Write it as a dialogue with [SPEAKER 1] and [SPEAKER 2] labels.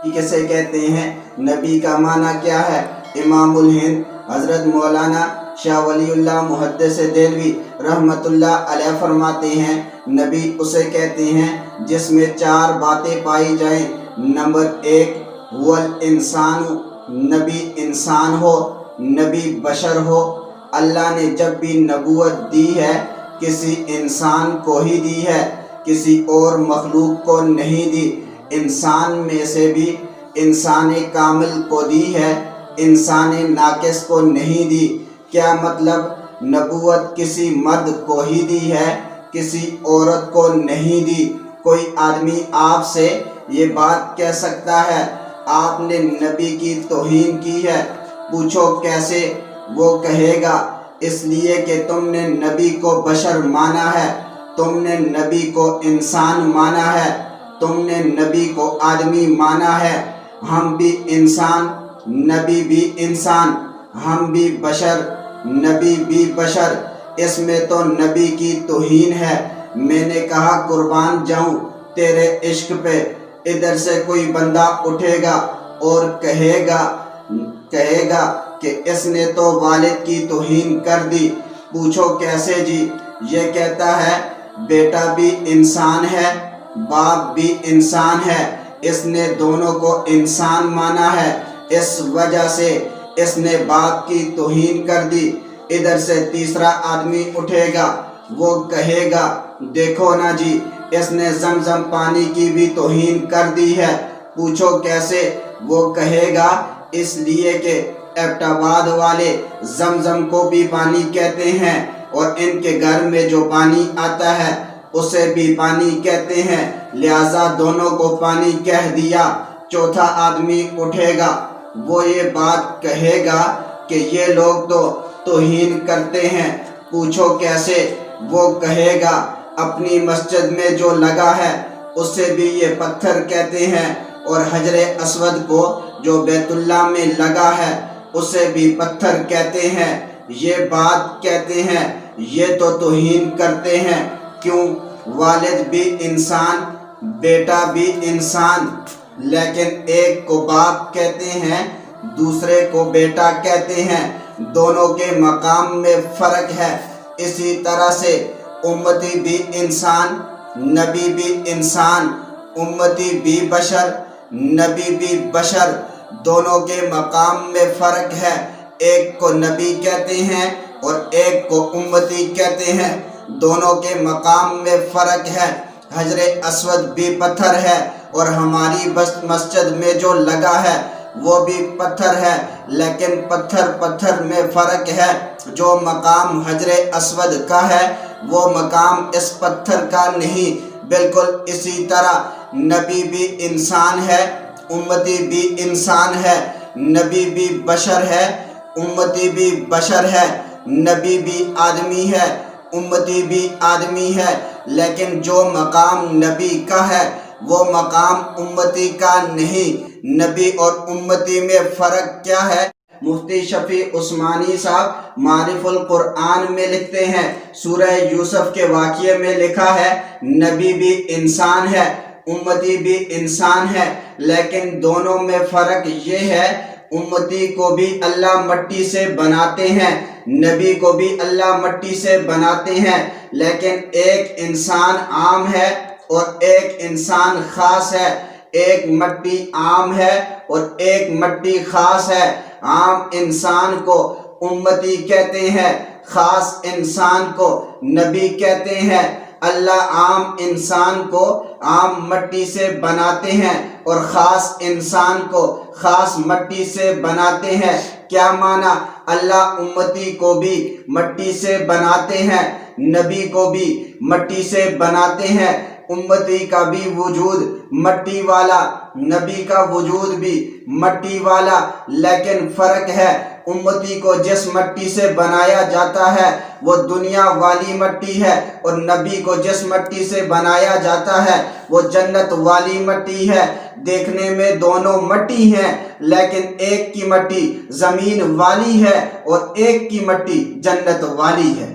[SPEAKER 1] کسے کہتے ہیں؟ نبی کا معنی کیا ہے؟ امام الہند حضرت مولانا شاہ ولی اللہ محدث دہلوی رحمت اللہ علیہ فرماتے ہیں نبی اسے کہتے ہیں جس میں 4 باتیں پائی جائیں۔ نمبر 1 هو الانسان، نبی انسان ہو، نبی بشر ہو۔ اللہ نے جب بھی نبوت دی ہے کسی انسان کو ہی دی ہے، کسی اور مخلوق کو نہیں دی۔ انسان میں سے بھی انسان کامل کو دی ہے، انسان ناقص کو نہیں دی۔ کیا مطلب؟ نبوت کسی مرد کو ہی دی ہے، کسی عورت کو نہیں دی۔ کوئی آدمی آپ سے یہ بات کہہ سکتا ہے آپ نے نبی کی توہین کی ہے؟ پوچھو کیسے؟ وہ کہے گا اس لیے کہ تم نے نبی کو بشر مانا ہے، تم نے نبی کو انسان مانا ہے، تم نے نبی کو آدمی مانا ہے۔ ہم بھی انسان، نبی بھی انسان، ہم بھی بشر، نبی بھی بشر۔ اس میں تو نبی کی توہین ہے۔ میں نے کہا قربان جاؤں تیرے عشق پہ، ادھر سے کوئی بندہ اٹھے گا اور کہے گا کہ اس نے تو والد کی توہین کر دی۔ پوچھو کیسے جی؟ یہ کہتا ہے بیٹا بھی انسان ہے، باپ بھی انسان ہے، اس نے دونوں کو انسان مانا ہے، اس وجہ سے اس نے باپ کی توہین کر دی۔ ادھر سے تیسرا آدمی اٹھے گا، وہ کہے گا دیکھو نا جی اس نے زمزم پانی کی بھی توہین کر دی ہے۔ پوچھو کیسے؟ وہ کہے گا اس لیے کہ ایبٹ آباد والے زمزم کو بھی پانی کہتے ہیں اور ان کے گھر میں جو پانی آتا ہے اسے بھی پانی کہتے ہیں، لہٰذا دونوں کو پانی کہہ دیا۔ چوتھا آدمی اٹھے گا، وہ یہ بات کہے گا کہ یہ لوگ تو توہین کرتے ہیں۔ پوچھو کیسے؟ وہ کہے گا اپنی مسجد میں جو لگا ہے اسے بھی یہ پتھر کہتے ہیں، اور حجر اسود کو جو بیت اللہ میں لگا ہے اسے بھی پتھر کہتے ہیں۔ یہ بات کہتے ہیں یہ تو توہین کرتے ہیں۔ کیوں؟ والد بھی انسان، بیٹا بھی انسان، لیکن ایک کو باپ کہتے ہیں دوسرے کو بیٹا کہتے ہیں، دونوں کے مقام میں فرق ہے۔ اسی طرح سے امتی بھی انسان، نبی بھی انسان، امتی بھی بشر، نبی بھی بشر، دونوں کے مقام میں فرق ہے۔ ایک کو نبی کہتے ہیں اور ایک کو امتی کہتے ہیں، دونوں کے مقام میں فرق ہے۔ حجر اسود بھی پتھر ہے اور ہماری مسجد میں جو لگا ہے وہ بھی پتھر ہے، لیکن پتھر میں فرق ہے۔ جو مقام حجر اسود کا ہے وہ مقام اس پتھر کا نہیں۔ بالکل اسی طرح نبی بھی انسان ہے، امتی بھی انسان ہے، نبی بھی بشر ہے، امتی بھی بشر ہے، نبی بھی آدمی ہے، امتی بھی آدمی ہے، لیکن جو مقام نبی کا ہے وہ مقام امتی کا نہیں۔ نبی اور امتی میں فرق کیا ہے؟ مفتی شفیع عثمانی صاحب معارف القرآن میں لکھتے ہیں، سورہ یوسف کے واقعے میں لکھا ہے نبی بھی انسان ہے، امتی بھی انسان ہے، لیکن دونوں میں فرق یہ ہے امتی کو بھی اللہ مٹی سے بناتے ہیں، نبی کو بھی اللہ مٹی سے بناتے ہیں، لیکن ایک انسان عام ہے اور ایک انسان خاص ہے۔ ایک مٹی عام ہے اور ایک مٹی خاص ہے۔ عام انسان کو امتی کہتے ہیں، خاص انسان کو نبی کہتے ہیں۔ اللہ عام انسان کو عام مٹی سے بناتے ہیں اور خاص انسان کو خاص مٹی سے بناتے ہیں۔ کیا معنی؟ اللہ امتی کو بھی مٹی سے بناتے ہیں، نبی کو بھی مٹی سے بناتے ہیں۔ امتی کا بھی وجود مٹی والا، نبی کا وجود بھی مٹی والا، لیکن فرق ہے امتی کو جس مٹی سے بنایا جاتا ہے وہ دنیا والی مٹی ہے، اور نبی کو جس مٹی سے بنایا جاتا ہے وہ جنت والی مٹی ہے۔ دیکھنے میں دونوں مٹی ہیں، لیکن ایک کی مٹی زمین والی ہے اور ایک کی مٹی جنت والی ہے۔